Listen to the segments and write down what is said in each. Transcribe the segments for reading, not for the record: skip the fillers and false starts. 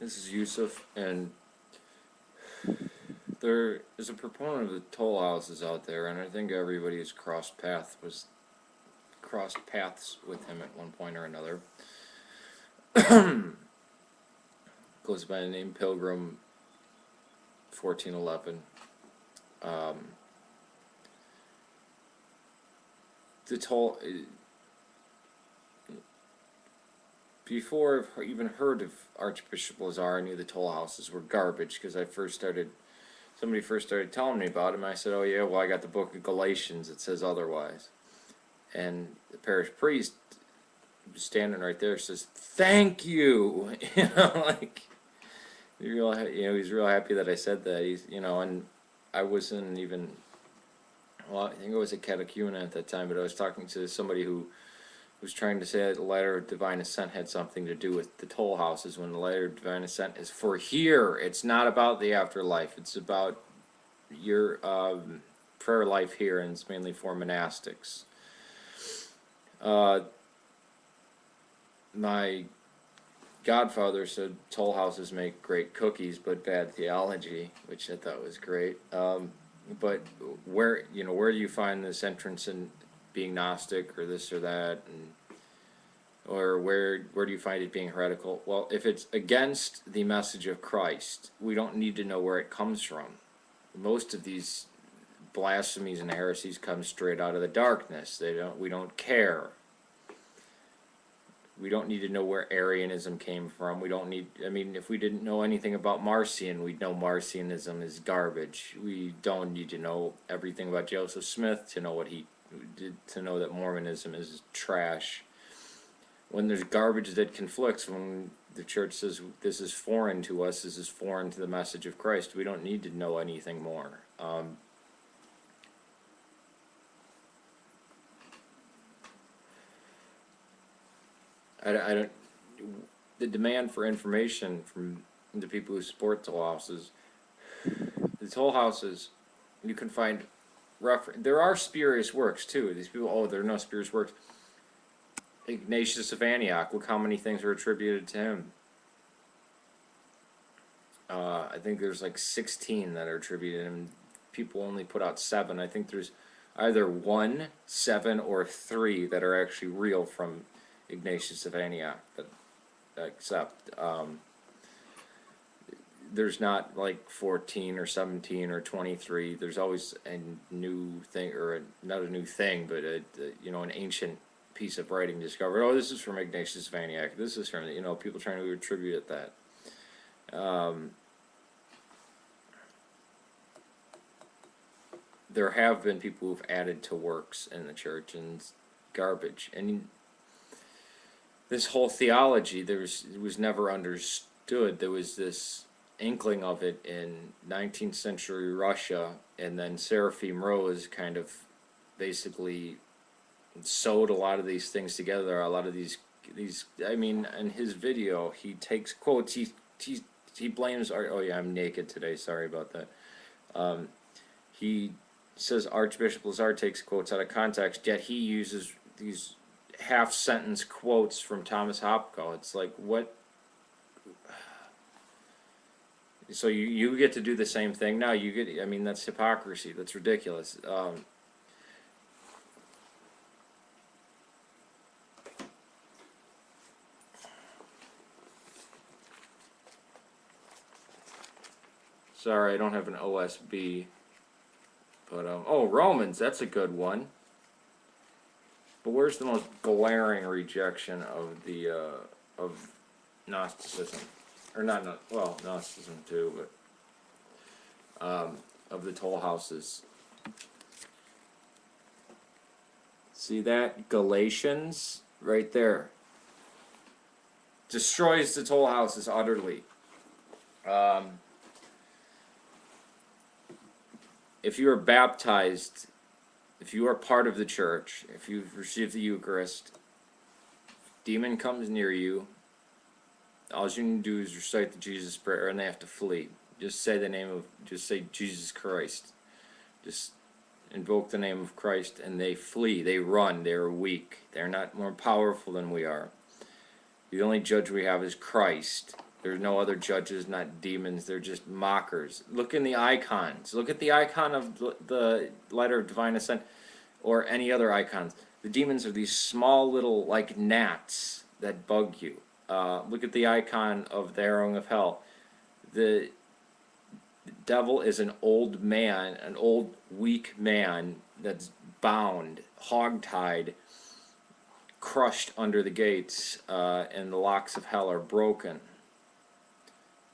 This is Yusef, and there is a proponent of the toll houses out there, and I think everybody has crossed paths with him at one point or another. Goes by the name Pilgrim 1411. The toll. Before I've even heard of Archbishop Lazar, I knew the toll houses were garbage because somebody first started telling me about them. I said, "Oh yeah, well I got the book of Galatians. It says otherwise." And the parish priest standing right there says, "Thank you." Like he's real happy that I said that. And I wasn't even. Well, I think I was a catechumen at that time, but I was talking to somebody who was trying to say that the letter of divine ascent had something to do with the toll houses, when the letter of divine ascent is for here. It's not about the afterlife. It's about your prayer life here, and it's mainly for monastics. My godfather said toll houses make great cookies but bad theology, which I thought was great. But where do you find this entrance in being Gnostic or this or that, or where do you find it being heretical? Well, if it's against the message of Christ, we don't need to know where it comes from. Most of these blasphemies and heresies come straight out of the darkness. We don't care. We don't need to know where Arianism came from. If we didn't know anything about Marcion, we'd know Marcionism is garbage. We don't need to know everything about Joseph Smith to know what he did, to know that Mormonism is trash. When there's garbage that conflicts, when the church says this is foreign to us, this is foreign to the message of Christ, we don't need to know anything more. The demand for information from the people who support toll houses, you can find there are spurious works too. These people, there are no spurious works. Ignatius of Antioch, look how many things are attributed to him. I think there's like 16 that are attributed to him. People only put out 7. I think there's either 1, 7, or 3 that are actually real from Ignatius of Antioch, except there's not like 14 or 17 or 23. There's always a new thing, or not a new thing, but an ancient piece of writing discovered. Oh, this is from Ignatius of Antioch. This is from people trying to attribute it that. There have been people who've added to works in the church, and it's garbage. And this whole theology, it was never understood. There was this inkling of it in 19th century Russia, and then Seraphim Rose kind of basically sewed a lot of these things together. A lot of these in his video, he takes quotes. He blames. Oh yeah, I'm naked today. Sorry about that. He says Archbishop Lazar takes quotes out of context, yet he uses these half-sentence quotes from Thomas Hopko. It's like, what? So you get to do the same thing now. That's hypocrisy. That's ridiculous. Sorry, I don't have an OSB. But, Romans, that's a good one. But where's the most glaring rejection of Gnosticism? Or Gnosticism too, but of the toll houses. See that? Galatians, right there. Destroys the toll houses utterly. If you are baptized, if you are part of the church, if you've received the Eucharist, demon comes near you, all you need to do is recite the Jesus prayer, and they have to flee. Just say Jesus Christ. Just invoke the name of Christ, and they flee. They run. They are weak. They're not more powerful than we are. The only judge we have is Christ. There's no other judges, not demons. They're just mockers. Look in the icons. Look at the icon of the letter of divine ascent, or any other icons. The demons are these small little, like, gnats that bug you. Look at the icon of the harrowing of hell. The devil is an old man, an old weak man that's bound, hogtied, crushed under the gates, and the locks of hell are broken.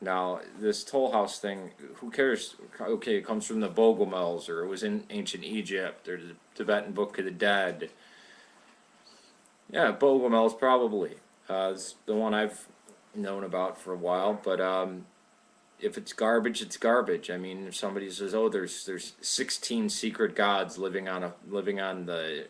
Now, this toll house thing, who cares? Okay, it comes from the Bogomils, or it was in ancient Egypt, or the Tibetan Book of the Dead. Yeah, Bogomils probably. It's the one I've known about for a while, but if it's garbage, it's garbage. I mean, if somebody says, "Oh, there's 16 secret gods living on the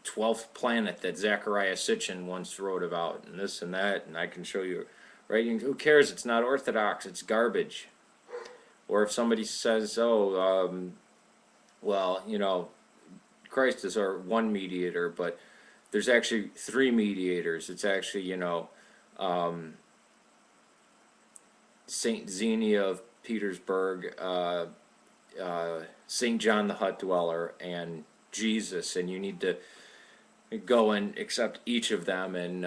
12th planet that Zechariah Sitchin once wrote about, and this and that," and I can show you, right? Who cares? It's not orthodox. It's garbage. Or if somebody says, "Oh, well, you know, Christ is our one mediator, but there's actually 3 mediators. It's actually, you know, Saint Xenia of Petersburg, Saint John the Hut Dweller, and Jesus, and you need to go and accept each of them and,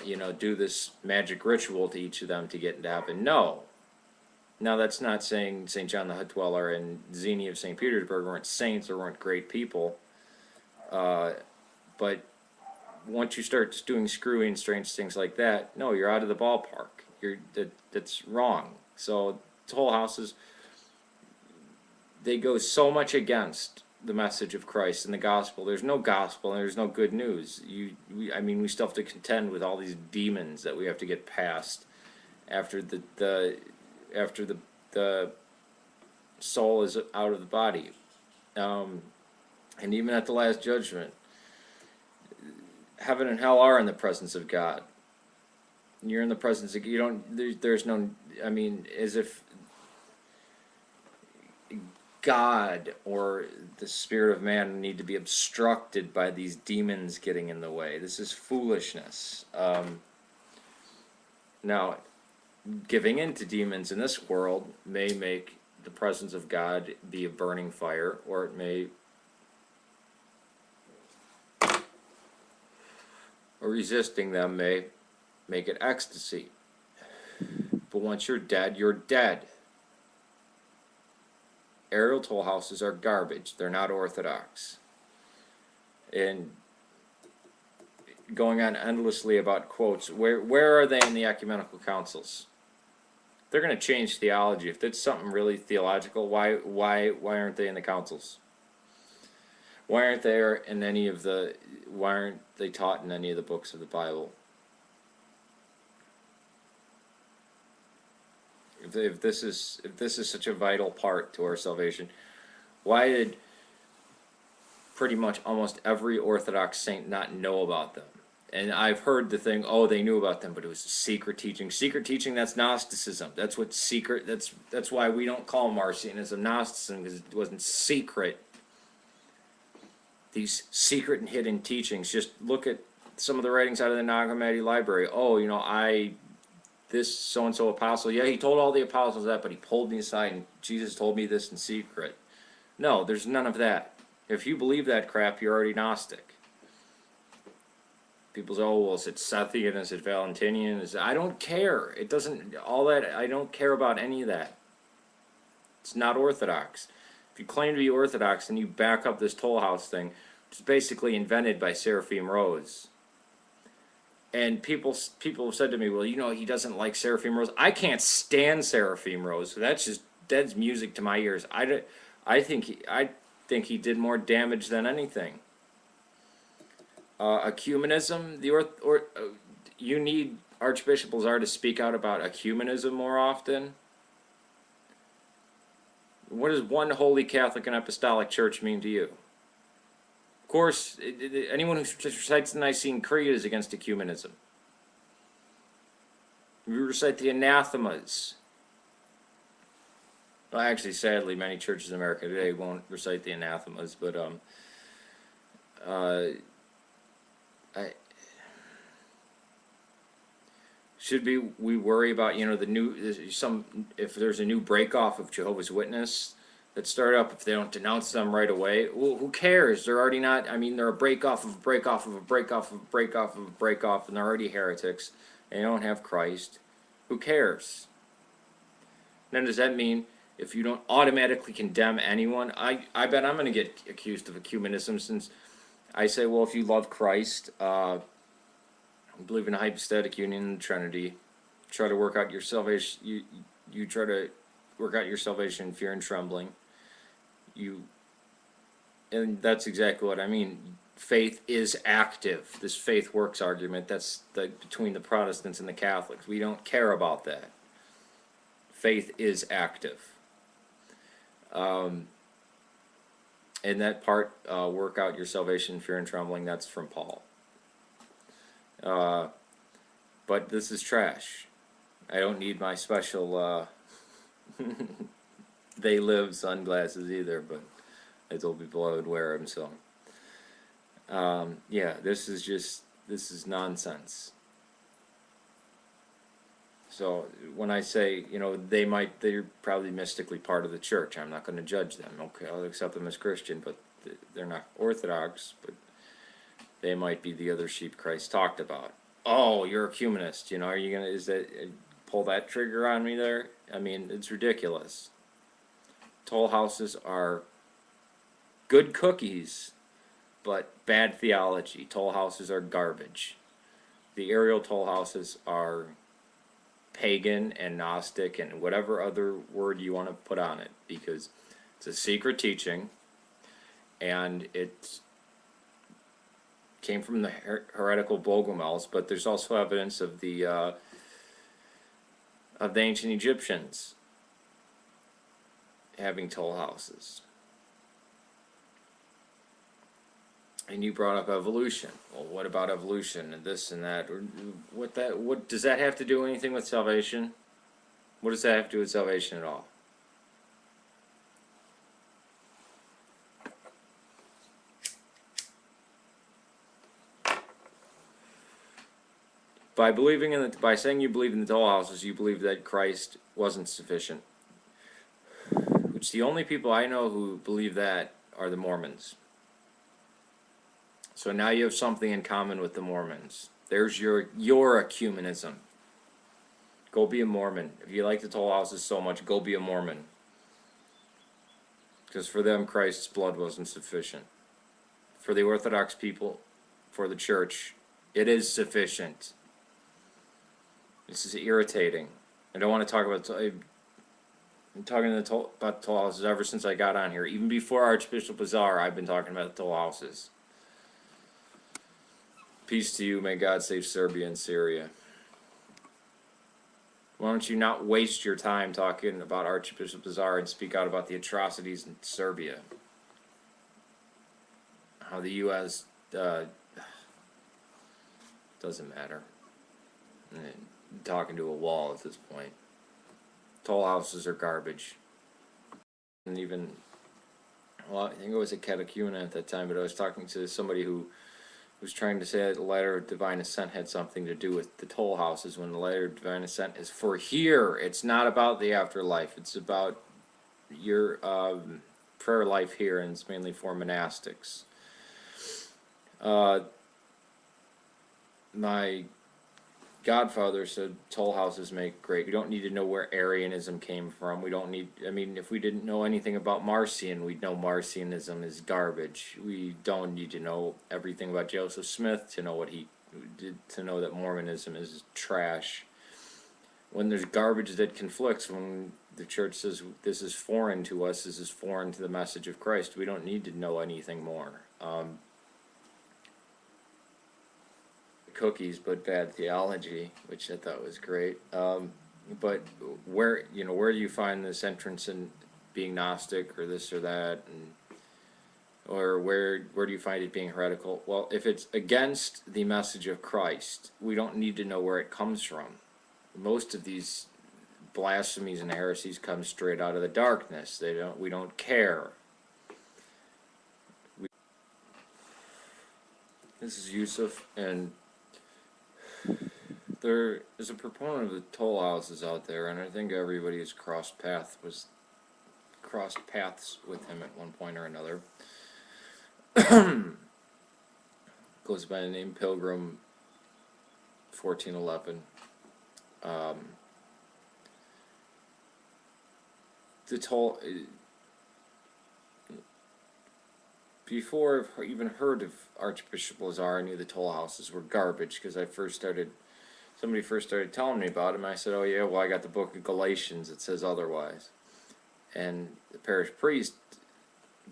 you know, do this magic ritual to each of them to get into heaven." No. Now, that's not saying St. John the Hut Dweller and Xenia of St. Petersburg weren't saints or weren't great people. But once you start doing screwy and strange things like that, no, you're out of the ballpark. That's wrong. So toll houses, they go so much against the message of Christ and the gospel. There's no gospel and there's no good news. I mean, we still have to contend with all these demons that we have to get past after the soul is out of the body. And even at the last judgment, heaven and hell are in the presence of God. You're in the presence of, you don't, there's no, I mean, as if God or the spirit of man need to be obstructed by these demons getting in the way. This is foolishness. Now, giving in to demons in this world may make the presence of God be a burning fire, or it may, or resisting them may make it ecstasy. But once you're dead, you're dead. Aerial toll houses are garbage. They're not orthodox. And going on endlessly about quotes, where are they in the ecumenical councils? They're going to change theology. If it's something really theological, why aren't they in the councils? Why aren't they in any of the? Why aren't they taught in any of the books of the Bible? If this is such a vital part to our salvation, why did pretty much almost every Orthodox saint not know about them? And I've heard the thing, oh, they knew about them, but it was secret teaching. Secret teaching, that's Gnosticism. That's what secret. That's why we don't call Marcionism Gnosticism, because it wasn't secret. These secret and hidden teachings. Just look at some of the writings out of the Dogmatic library. Oh, you know, this so-and-so apostle, yeah, he told all the apostles that, but he pulled me aside and Jesus told me this in secret. No, there's none of that. If you believe that crap, you're already Gnostic. People say, oh, well, is it Sethian, is it Valentinian? I don't care. It doesn't, all that, I don't care about any of that. It's not Orthodox. If you claim to be Orthodox and you back up this toll house thing, which is basically invented by Seraphim Rose. And people have said to me, well, you know, he doesn't like Seraphim Rose. I can't stand Seraphim Rose. So that's music to my ears. I think he did more damage than anything. Ecumenism, you need Archbishop Lazar to speak out about ecumenism more often. What does one holy Catholic and Apostolic Church mean to you? Of course, anyone who recites the Nicene Creed is against ecumenism. We recite the anathemas. Well, actually, sadly, many churches in America today won't recite the anathemas, but Should we worry about, you know, the new, if there's a new break off of Jehovah's Witness that start up, if they don't denounce them right away? Well, who cares? They're already not, I mean, they're a break off of a break off of a break off of a break off of a break off, and they're already heretics, and they don't have Christ. Who cares? Then does that mean if you don't automatically condemn anyone? I bet I'm going to get accused of ecumenism, since I say, well, if you love Christ, believe in a hypostatic union in the Trinity, try to work out your salvation, you try to work out your salvation in fear and trembling, and that's exactly what I mean. Faith is active. This faith works argument, that's between the Protestants and the Catholics. We don't care about that. Faith is active. And that part, work out your salvation in fear and trembling, that's from Paul. But this is trash. I don't need my special they live sunglasses either, but I told people I would wear them, so yeah, this is nonsense. So when I say, you know, they're probably mystically part of the church, I'm not going to judge them. Okay, I'll accept them as Christian, but they're not Orthodox, but they might be the other sheep Christ talked about. Oh, you're a humanist, you know, are you gonna, pull that trigger on me there? I mean, it's ridiculous. Toll houses are good cookies, but bad theology. Toll houses are garbage. The aerial toll houses are pagan and Gnostic and whatever other word you want to put on it, because it's a secret teaching, and it's came from the heretical Bogomils, but there's also evidence of the ancient Egyptians having toll houses. And you brought up evolution. Well, what about evolution and this and that? Or what does that have to do anything with salvation? What does that have to do with salvation at all? By saying you believe in the toll houses, you believe that Christ wasn't sufficient. Which the only people I know who believe that are the Mormons. So now you have something in common with the Mormons. There's your ecumenism. Go be a Mormon. If you like the toll houses so much, go be a Mormon. Because for them, Christ's blood wasn't sufficient. For the Orthodox people, for the church, it is sufficient. This is irritating. I don't want to talk about. I've been talking about the toll houses ever since I got on here. Even before Archbishop Lazar, I've been talking about the toll houses. Peace to you. May God save Serbia and Syria. Why don't you not waste your time talking about Archbishop Lazar and speak out about the atrocities in Serbia? How the U.S. Doesn't matter. Talking to a wall at this point. Toll houses are garbage. And even, well, I think it was a catechumen at that time, but I was talking to somebody who was trying to say that the letter of divine ascent had something to do with the toll houses, when the letter of divine ascent is for here. It's not about the afterlife. It's about your prayer life here, and it's mainly for monastics. My godfather said toll houses make great. We don't need to know where Arianism came from. We don't need, I mean, if we didn't know anything about Marcion, we'd know Marcionism is garbage. We don't need to know everything about Joseph Smith to know what he did, to know that Mormonism is trash. When there's garbage that conflicts, when the church says this is foreign to us, this is foreign to the message of Christ, we don't need to know anything more. Cookies but bad theology, which I thought was great. But where do you find this entrance in being Gnostic or this or that, or where do you find it being heretical? Well, if it's against the message of Christ, we don't need to know where it comes from. Most of these blasphemies and heresies come straight out of the darkness. We don't care. This is Yusef, and there is a proponent of the toll houses out there, and I think everybody who's crossed paths with him at one point or another. Goes by the name Pilgrim 1411. The toll. Before I've even heard of Archbishop Lazar, I knew the toll houses were garbage because somebody first started telling me about them. I said, "Oh yeah, well I got the book of Galatians. It says otherwise." And the parish priest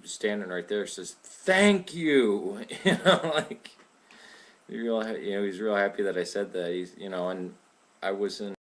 was standing right there, says, "Thank you." Like he's real happy that I said that. And I was in